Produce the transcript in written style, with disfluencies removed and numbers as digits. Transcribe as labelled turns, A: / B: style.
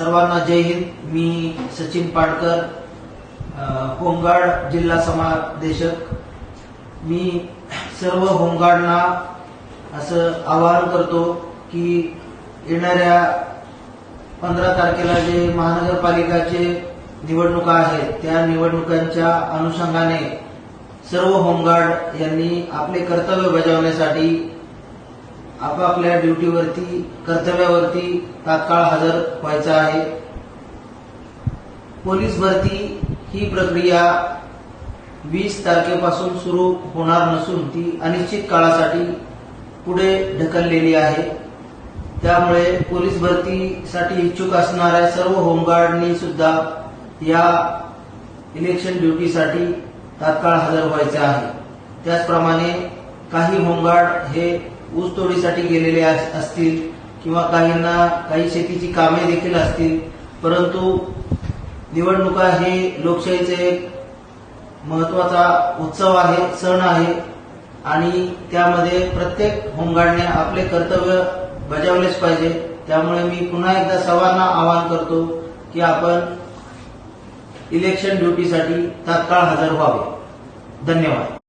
A: सर्वांना जय हिंद। मी सचिन पाडकर, होमगार्ड जिल्हा समादेशक। मी सर्व होमगार्डना असं आवाहन करतो की येणाऱ्या 15 तारखेला जे महानगरपालिकाचे निवडणुका आहेत त्या निवडणुकांच्या अनुषंगाने सर्व होमगार्ड यांनी आपले कर्तव्य बजावण्यासाठी आपापल्या ड्युटीवरती कर्तव्यावरती तात्काळ हजर व्हायचं आहे। पोलीस भरती ही प्रक्रिया 20 तारखेपासून सुरू होणार नसून ती अनिश्चित काळासाठी पुढे ढकललेली आहे। त्यामुळे पोलीस भरतीसाठी इच्छुक असणाऱ्या सर्व होमगार्डनी सुद्धा या इलेक्शन ड्युटीसाठी तात्काळ हजर व्हायचे आहे। त्याचप्रमाणे काही होमगार्ड हे ऊसतोडीसाठी गेलेले असतील किंवा काहींना काही शेतीची कामे देखील असतील, परंतु निवडणुका हे लोकशाहीचे एक महत्वाचा उत्सव आहे, सण आहे आणि त्यामध्ये प्रत्येक होमगार्डने आपले कर्तव्य बजावलेच पाहिजे। त्यामुळे मी पुन्हा एकदा सर्वांना आवाहन करतो की आपण इलेक्शन ड्युटीसाठी तात्काळ हजर व्हावे। धन्यवाद।